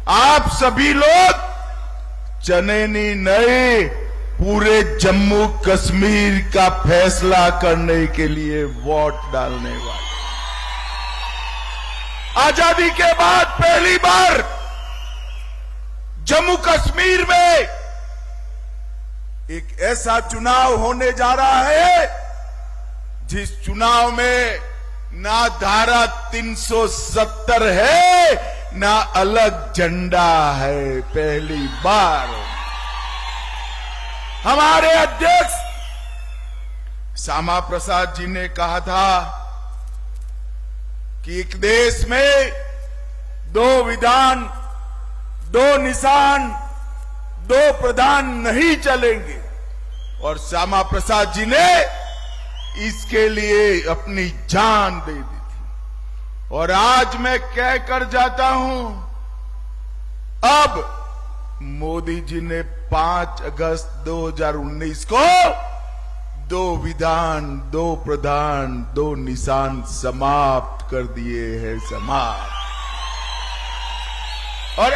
आप सभी लोग चनैनी नए पूरे जम्मू कश्मीर का फैसला करने के लिए वोट डालने वाले। आजादी के बाद पहली बार जम्मू कश्मीर में एक ऐसा चुनाव होने जा रहा है जिस चुनाव में ना धारा 370 है ना अलग झंडा है। पहली बार हमारे अध्यक्ष श्यामा प्रसाद जी ने कहा था कि एक देश में दो विधान, दो निशान, दो प्रधान नहीं चलेंगे, और श्यामा प्रसाद जी ने इसके लिए अपनी जान दे दी थी। और आज मैं कह कर जाता हूं, अब मोदी जी ने 5 अगस्त 2019 को दो विधान, दो प्रधान, दो निशान समाप्त कर दिए हैं, समाप्त। और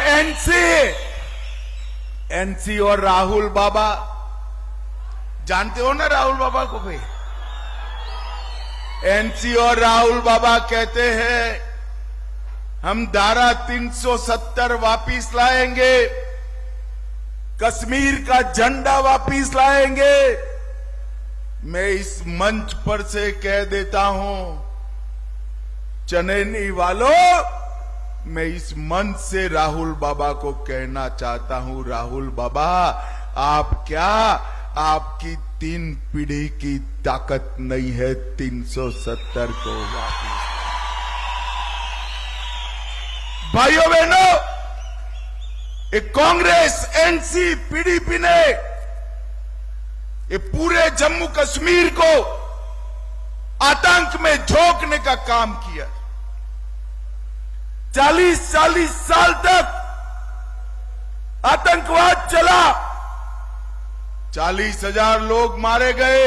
एनसी और राहुल बाबा, जानते हो ना राहुल बाबा को भाई? एनसी और राहुल बाबा कहते हैं हम धारा 370 वापिस लाएंगे, कश्मीर का झंडा वापिस लाएंगे। मैं इस मंच पर से कह देता हूं, चनैनी वालों, मैं इस मंच से राहुल बाबा को कहना चाहता हूं, राहुल बाबा आप क्या, आपकी 3 पीढ़ी की ताकत नहीं है 370 को वापिस। भाइयों बहनों, एक कांग्रेस, एनसी, पीडीपी ने ये पूरे जम्मू कश्मीर को आतंक में झोंकने का काम किया। 40 साल तक आतंकवाद चला, 40,000 लोग मारे गए।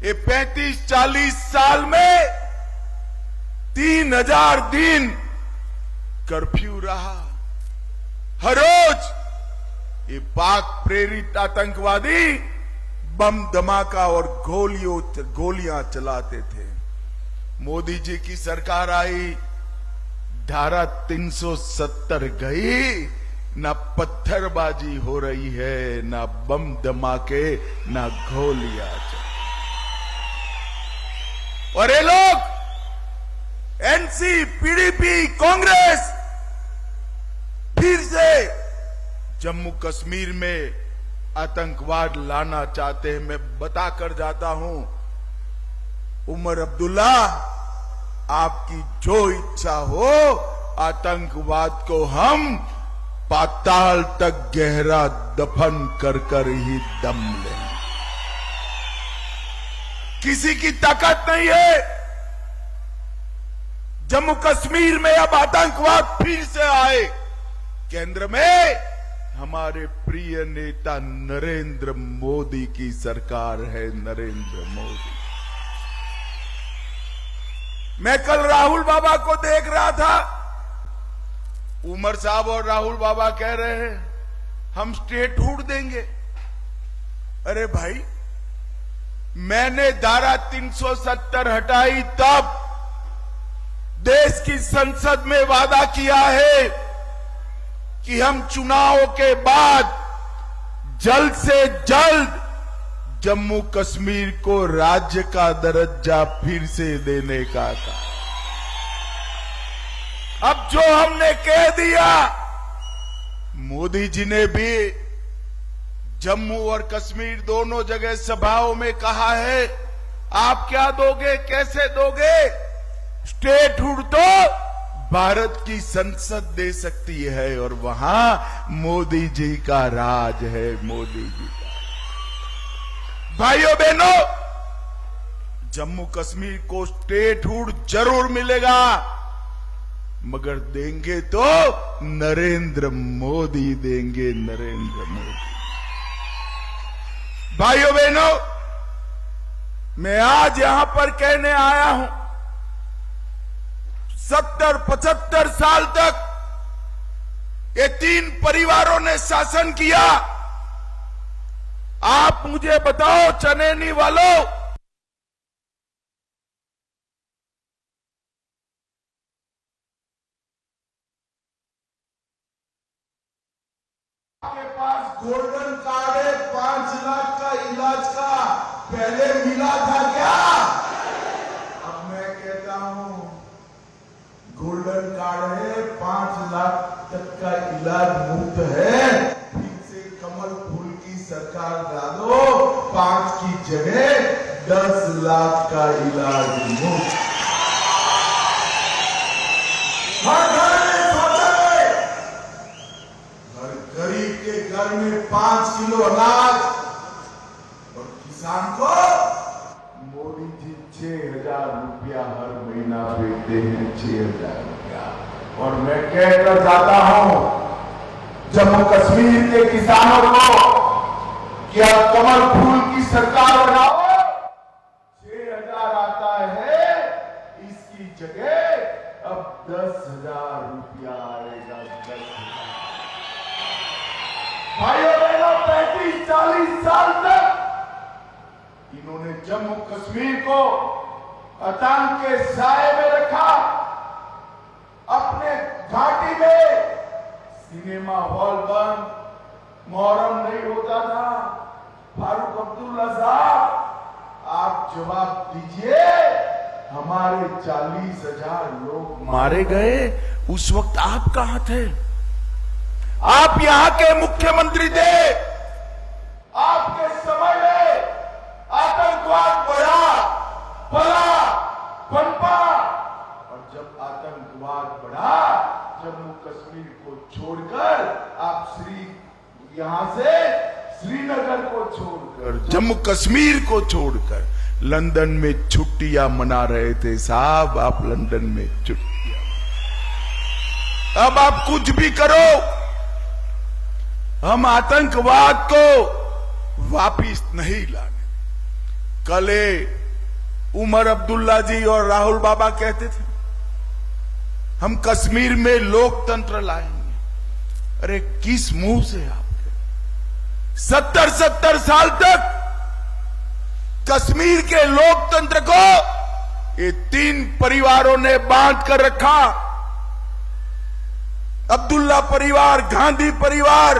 ये 35-40 साल में 3,000 दिन कर्फ्यू रहा। हर रोज ये पाक प्रेरित आतंकवादी बम धमाका और गोलियां चलाते थे। मोदी जी की सरकार आई, धारा 370 गई, ना पत्थरबाजी हो रही है, ना बम धमाके, ना गोलियां चल। और ये लोग एनसी, पीडीपी, कांग्रेस फिर से जम्मू कश्मीर में आतंकवाद लाना चाहते हैं। मैं बताकर जाता हूं, उमर अब्दुल्ला, आपकी जो इच्छा हो, आतंकवाद को हम पाताल तक गहरा दफन कर ही दम लेंगे। किसी की ताकत नहीं है। जम्मू कश्मीर में अब आतंकवाद फिर से आए। केंद्र में हमारे प्रिय नेता नरेंद्र मोदी की सरकार है, नरेंद्र मोदी। मैं कल राहुल बाबा को देख रहा था, उमर साहब और राहुल बाबा कह रहे हैं हम स्टेटहुड देंगे। अरे भाई, मैंने धारा 370 हटाई तब देश की संसद में वादा किया है कि हम चुनाव के बाद जल्द से जल्द जम्मू कश्मीर को राज्य का दर्जा फिर से देने का था। अब जो हमने कह दिया, मोदी जी ने भी जम्मू और कश्मीर दोनों जगह सभाओं में कहा है, आप क्या दोगे, कैसे दोगे? स्टेटहुड तो भारत की संसद दे सकती है और वहां मोदी जी का राज है, मोदी जी का। भाइयों बहनों, जम्मू कश्मीर को स्टेटहुड जरूर मिलेगा, मगर देंगे तो नरेंद्र मोदी देंगे, नरेंद्र मोदी। भाइयों बहनों, मैं आज यहां पर कहने आया हूं, 70-75 साल तक ये 3 परिवारों ने शासन किया। आप मुझे बताओ चनैनी वालों, आपके पास गोल्डन कार्ड है, 5 लाख का इलाज का पहले मिला था क्या? अब मैं कहता हूं गोल्डन कार्ड है, 5 लाख तक का इलाज मुफ्त है। फिर से कमल फूल की सरकार डालो, 5 की जगह 10 लाख का इलाज मुफ्त। हर घर में शौचालय, हर गरीब के घर में 5 किलो अनाज, और किसान को मोदी जी 6,000 रुपया हर महीना देते हैं, 6,000 रुपया। और मैं कहकर जाता हूं जम्मू कश्मीर के किसानों को कि आप कमल फूल की सरकार बनाओ, 6,000 आता है, इसकी जगह अब 10,000 रुपया आएगा। 10,000। भाइयों बहनों, 35-40 साल तक इन्होंने जम्मू कश्मीर को आतंक के साए में रखा। अपने घाटी में सिनेमा हॉल बंद, मुहर्रम नहीं होता था। फारूक अब्दुल्ला साहब, आप जवाब दीजिए, हमारे 40,000 लोग मारे गए, उस वक्त आप कहां थे? आप यहां के मुख्यमंत्री थे। आपके समय में आतंकवाद बढ़ा, फला, पनपा, और जब आतंकवाद बढ़ा, जम्मू कश्मीर को छोड़कर आप यहां से श्रीनगर को छोड़कर, जम्मू कश्मीर को छोड़कर लंदन में छुट्टियां मना रहे थे। साहब, आप लंदन में छुट्टियां, अब आप कुछ भी करो, हम आतंकवाद को वापिस नहीं लाने। कल उमर अब्दुल्ला जी और राहुल बाबा कहते थे हम कश्मीर में लोकतंत्र लाएंगे। अरे किस मुंह से आपके 70 साल तक कश्मीर के लोकतंत्र को ये 3 परिवारों ने बांध कर रखा। अब्दुल्ला परिवार, गांधी परिवार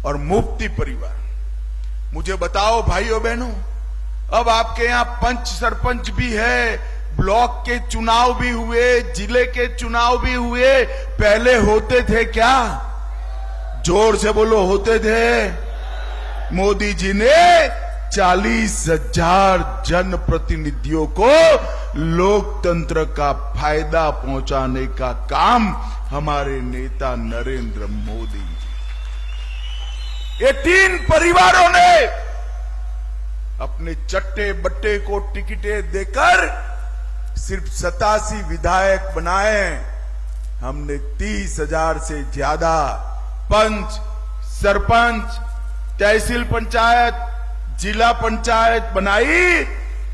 और मुफ्ती परिवार। मुझे बताओ भाइयों बहनों, अब आपके यहां पंच सरपंच भी है, ब्लॉक के चुनाव भी हुए, जिले के चुनाव भी हुए, पहले होते थे क्या? जोर से बोलो, होते थे। मोदी जी ने 40,000 जनप्रतिनिधियों को लोकतंत्र का फायदा पहुंचाने का काम हमारे नेता नरेंद्र मोदी जी, ये 3 परिवारों ने अपने चट्टे बट्टे को टिकटें देकर सिर्फ 87 विधायक बनाए। हमने 30,000 से ज्यादा पंच, सरपंच, तहसील पंचायत, जिला पंचायत बनाई,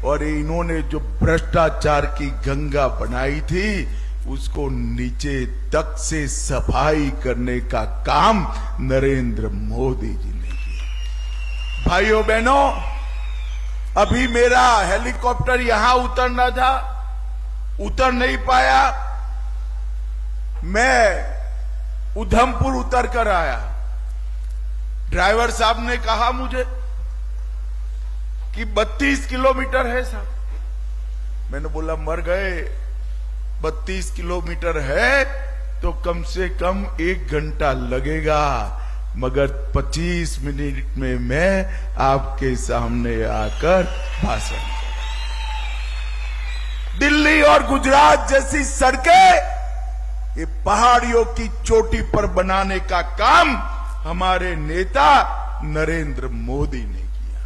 और इन्होंने जो भ्रष्टाचार की गंगा बनाई थी उसको नीचे तक से सफाई करने का काम नरेंद्र मोदी जी ने किया। भाइयों बहनों, अभी मेरा हेलीकॉप्टर यहां उतरना था, उतर नहीं पाया। मैं उधमपुर उतर कर आया। ड्राइवर साहब ने कहा मुझे कि 32 किलोमीटर है साहब। मैंने बोला मर गए, 32 किलोमीटर है तो कम से कम 1 घंटा लगेगा, मगर 25 मिनट में मैं आपके सामने आकर भाषण। दिल्ली और गुजरात जैसी सड़कें ये पहाड़ियों की चोटी पर बनाने का काम हमारे नेता नरेंद्र मोदी ने किया।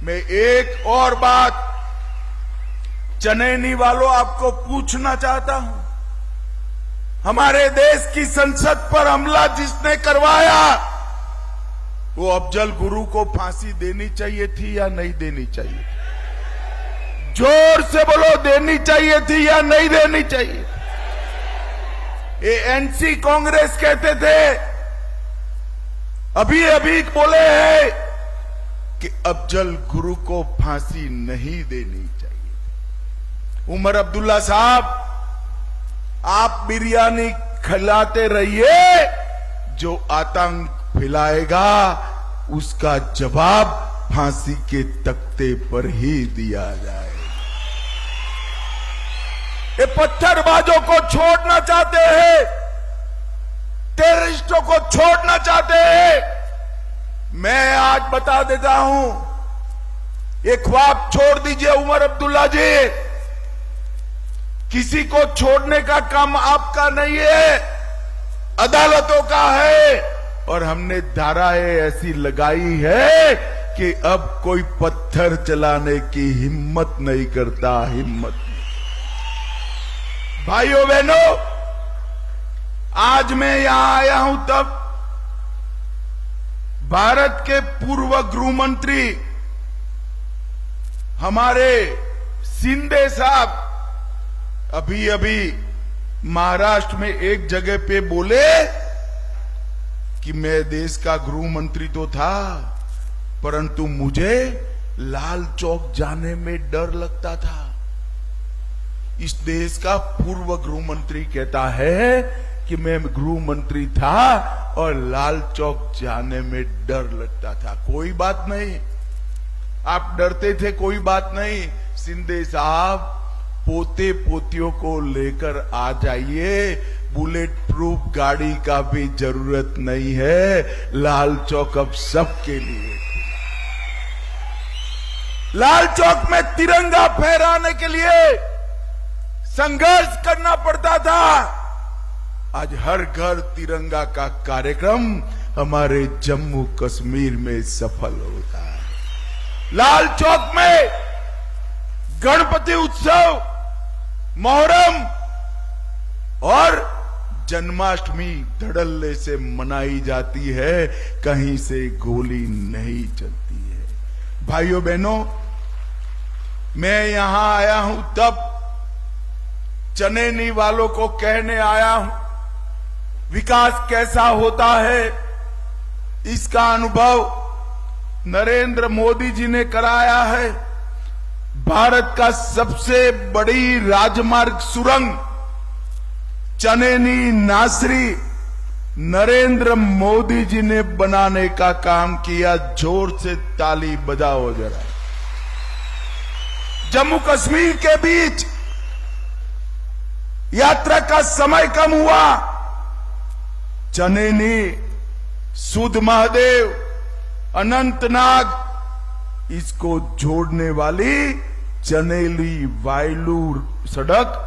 मैं एक और बात चनैनी वालों आपको पूछना चाहता हूं, हमारे देश की संसद पर हमला जिसने करवाया वो अफजल गुरु को फांसी देनी चाहिए थी या नहीं देनी चाहिए? जोर से बोलो, देनी चाहिए थी या नहीं देनी चाहिए? ये एनसी कांग्रेस कहते थे, अभी अभी बोले हैं कि अफजल गुरु को फांसी नहीं देनी चाहिए। उमर अब्दुल्ला साहब, आप बिरयानी खिलाते रहिए, जो आतंक फैलाएगा उसका जवाब फांसी के तख्ते पर ही दिया जाए। ये पत्थरबाजों को छोड़ना चाहते हैं, टेररिस्टों को छोड़ना चाहते हैं। मैं आज बता देता हूं, ये ख्वाब छोड़ दीजिए उमर अब्दुल्ला जी, किसी को छोड़ने का काम आपका नहीं है, अदालतों का है। और हमने धाराएं ऐसी लगाई है कि अब कोई पत्थर चलाने की हिम्मत नहीं करता, हिम्मत नहीं। भाइयों बहनों, आज मैं यहां आया हूं तब भारत के पूर्व गृह मंत्री हमारे शिंदे साहब अभी अभी महाराष्ट्र में एक जगह पे बोले कि मैं देश का गृह मंत्री तो था, परंतु मुझे लाल चौक जाने में डर लगता था। इस देश का पूर्व गृह मंत्री कहता है कि मैं गृह मंत्री था और लाल चौक जाने में डर लगता था। कोई बात नहीं, आप डरते थे, कोई बात नहीं। शिंदे साहब, पोते पोतियों को लेकर आ जाइए, बुलेट प्रूफ गाड़ी का भी जरूरत नहीं है, लाल चौक अब सबके लिए। लाल चौक में तिरंगा फहराने के लिए संघर्ष करना पड़ता था, आज हर घर तिरंगा का कार्यक्रम हमारे जम्मू कश्मीर में सफल होता है। लाल चौक में गणपति उत्सव, मोहर्रम और जन्माष्टमी धड़ल्ले से मनाई जाती है, कहीं से गोली नहीं चलती है। भाइयों बहनों, मैं यहां आया हूं तब चनैनी वालों को कहने आया हूं, विकास कैसा होता है इसका अनुभव नरेंद्र मोदी जी ने कराया है। भारत का सबसे बड़ी राजमार्ग सुरंग चनैनी नासरी नरेंद्र मोदी जी ने बनाने का काम किया। जोर से ताली बजाओ जरा। जम्मू कश्मीर के बीच यात्रा का समय कम हुआ। चनैनी, सुध महादेव, अनंतनाग, इसको जोड़ने वाली चनेली वायलूर सड़क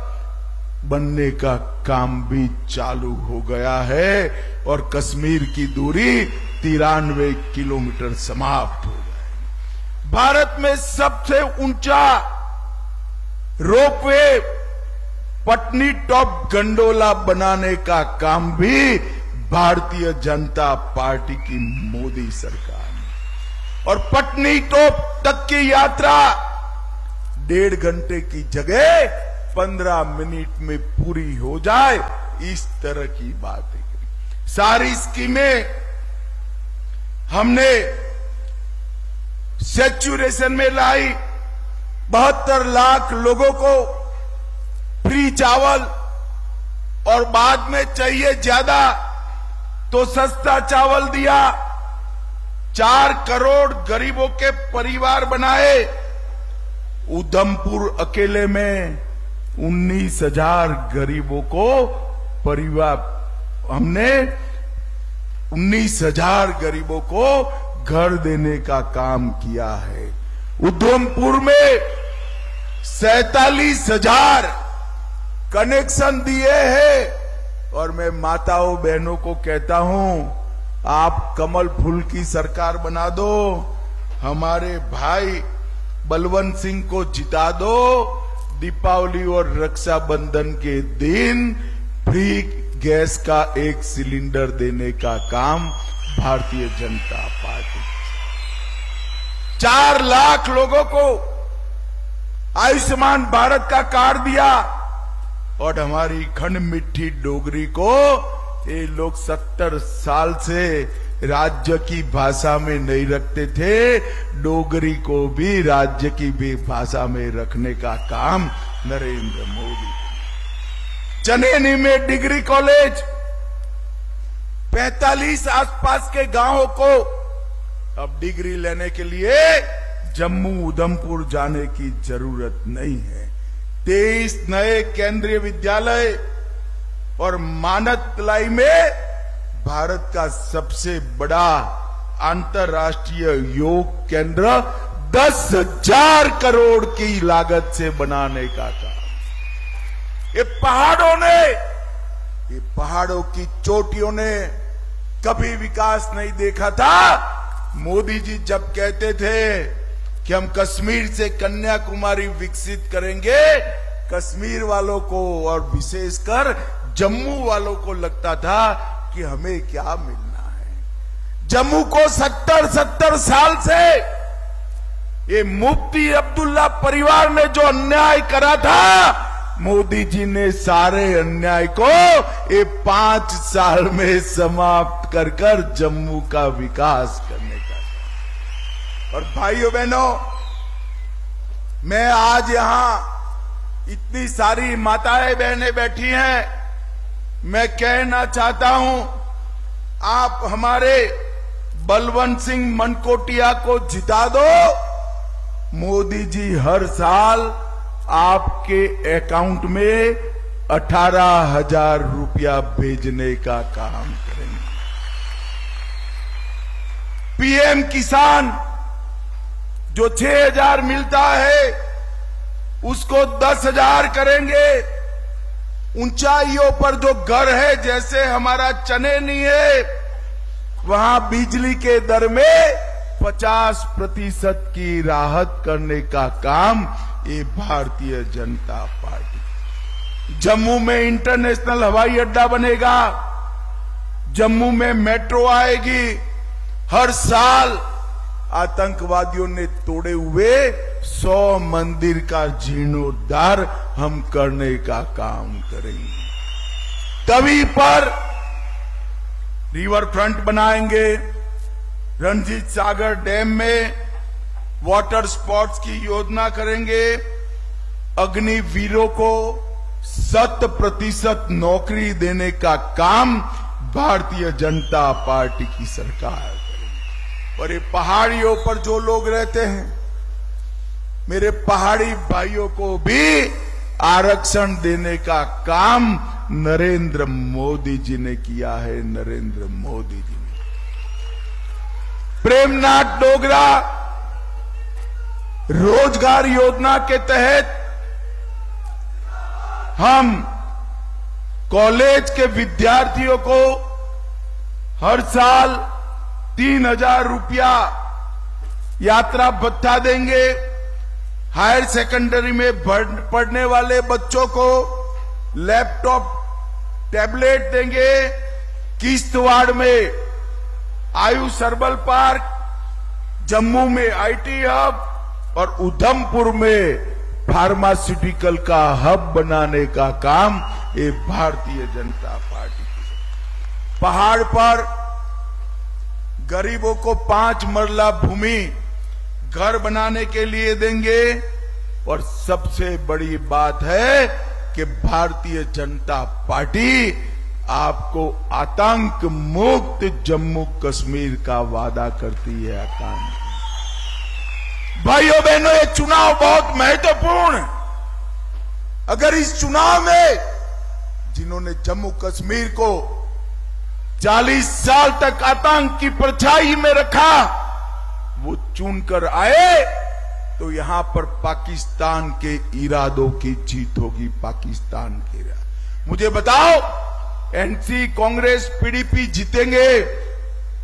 बनने का काम भी चालू हो गया है और कश्मीर की दूरी 93 किलोमीटर समाप्त हो जाएगी। भारत में सबसे ऊंचा रोपवे पटनी टॉप गंडोला बनाने का काम भी भारतीय जनता पार्टी की मोदी सरकार ने, और पटनी टॉप तक की यात्रा 1.5 घंटे की जगह 15 मिनट में पूरी हो जाए, इस तरह की बातें करी। सारी स्कीमें हमने सैचुरेशन में लाई। 72 लाख लोगों को फ्री चावल, और बाद में चाहिए ज्यादा तो सस्ता चावल दिया। 4 करोड़ गरीबों के परिवार बनाए। उधमपुर अकेले में 19,000 गरीबों को परिवार, हमने 19,000 गरीबों को घर देने का काम किया है। उधमपुर में 47,000 कनेक्शन दिए हैं। और मैं माताओं बहनों को कहता हूं, आप कमल फूल की सरकार बना दो, हमारे भाई बलवंत सिंह को जिता दो। दीपावली और रक्षाबंधन के दिन फ्री गैस का 1 सिलेंडर देने का काम भारतीय जनता पार्टी। 4 लाख लोगों को आयुष्मान भारत का कार्ड दिया। और हमारी खंड मिट्टी डोगरी को ये लोग 70 साल से राज्य की भाषा में नहीं रखते थे। डोगरी को भी राज्य की भी भाषा में रखने का काम नरेंद्र मोदी। चनैनी में डिग्री कॉलेज, 45 आसपास के गांवों को अब डिग्री लेने के लिए जम्मू उधमपुर जाने की जरूरत नहीं है। 23 नए केंद्रीय विद्यालय और मानतलाई में भारत का सबसे बड़ा अंतर्राष्ट्रीय योग केंद्र 10,000 करोड़ की लागत से बनाने का काम। ये पहाड़ों की चोटियों ने कभी विकास नहीं देखा था। मोदी जी जब कहते थे कि हम कश्मीर से कन्याकुमारी विकसित करेंगे, कश्मीर वालों को और विशेषकर जम्मू वालों को लगता था कि हमें क्या मिलना है। जम्मू को 70 साल से ये मुफ्ती अब्दुल्ला परिवार ने जो अन्याय करा था, मोदी जी ने सारे अन्याय को ये 5 साल में समाप्त कर जम्मू का विकास करने का। और भाइयों बहनों, मैं आज यहां इतनी सारी माताएं बहनें बैठी हैं, मैं कहना चाहता हूं, आप हमारे बलवंत सिंह मनकोटिया को जिता दो। मोदी जी हर साल आपके अकाउंट में 18,000 रुपया भेजने का काम करेंगे। पीएम किसान जो 6,000 मिलता है उसको 10,000 करेंगे। ऊंचाइयों पर जो घर है, जैसे हमारा चनैनी है, वहां बिजली के दर में 50% की राहत करने का काम ये भारतीय जनता पार्टी। जम्मू में इंटरनेशनल हवाई अड्डा बनेगा, जम्मू में मेट्रो आएगी। हर साल आतंकवादियों ने तोड़े हुए 100 मंदिर का जीर्णोद्धार हम करने का काम करेंगे। तवी पर रिवर फ्रंट बनाएंगे, रणजीत सागर डैम में वाटर स्पोर्ट्स की योजना करेंगे, अग्निवीरों को 100% नौकरी देने का काम भारतीय जनता पार्टी की सरकार करेगी। और ये पहाड़ियों पर जो लोग रहते हैं, मेरे पहाड़ी भाइयों को भी आरक्षण देने का काम नरेंद्र मोदी जी ने किया है। नरेंद्र मोदी जी ने प्रेमनाथ डोगरा रोजगार योजना के तहत हम कॉलेज के विद्यार्थियों को हर साल 3,000 रुपया यात्रा भत्ता देंगे। हायर सेकेंडरी में पढ़ने वाले बच्चों को लैपटॉप, टैबलेट देंगे। किश्तवाड़ में आयुष हर्बल पार्क, जम्मू में आईटी हब और उधमपुर में फार्मास्यूटिकल का हब बनाने का काम ये भारतीय जनता पार्टी की। पहाड़ पर गरीबों को 5 मरला भूमि घर बनाने के लिए देंगे। और सबसे बड़ी बात है कि भारतीय जनता पार्टी आपको आतंक मुक्त जम्मू कश्मीर का वादा करती है। आतंक भाइयों बहनों, ये चुनाव बहुत महत्वपूर्ण है। अगर इस चुनाव में जिन्होंने जम्मू कश्मीर को 40 साल तक आतंक की परछाई में रखा, वो चुनकर आए, तो यहां पर पाकिस्तान के इरादों की जीत होगी। पाकिस्तान के इरादे, मुझे बताओ, एनसी, कांग्रेस, पीडीपी जीतेंगे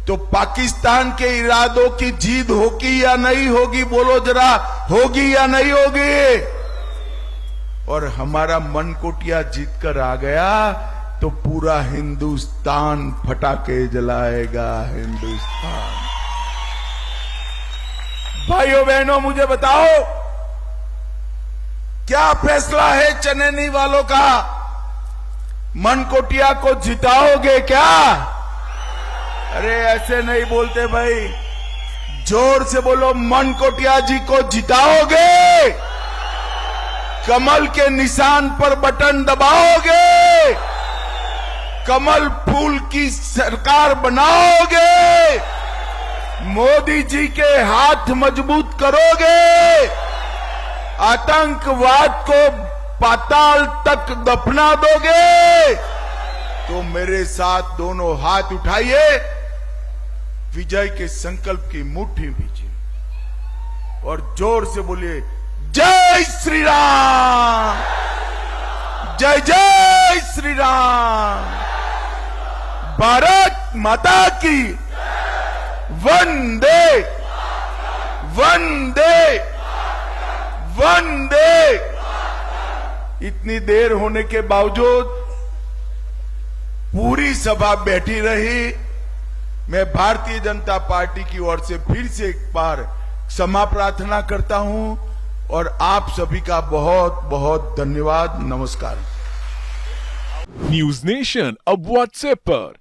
तो पाकिस्तान के इरादों की जीत होगी या नहीं होगी? बोलो जरा, होगी या नहीं होगी? और हमारा मनकोटिया जीत कर आ गया तो पूरा हिंदुस्तान फटाके जलाएगा। हिंदुस्तान। भाइयों बहनों, मुझे बताओ क्या फैसला है चनैनी वालों का? मनकोटिया को जिताओगे क्या? अरे ऐसे नहीं बोलते भाई, जोर से बोलो, मनकोटिया जी को जिताओगे? कमल के निशान पर बटन दबाओगे? कमल फूल की सरकार बनाओगे? मोदी जी के हाथ मजबूत करोगे? आतंकवाद को पाताल तक दफना दोगे? तो मेरे साथ दोनों हाथ उठाइए, विजय के संकल्प की मुट्ठी भीजिए और जोर से बोलिए, जय श्री राम, जय जय श्री राम, भारत माता की वंदे वंदे वंदे। इतनी देर होने के बावजूद पूरी सभा बैठी रही। मैं भारतीय जनता पार्टी की ओर से फिर से एक बार क्षमा प्रार्थना करता हूं और आप सभी का बहुत बहुत धन्यवाद। नमस्कार। न्यूज नेशन अब व्हाट्सएप पर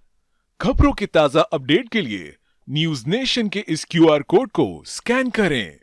खबरों के ताजा अपडेट के लिए न्यूज नेशन के इस QR कोड को स्कैन करें।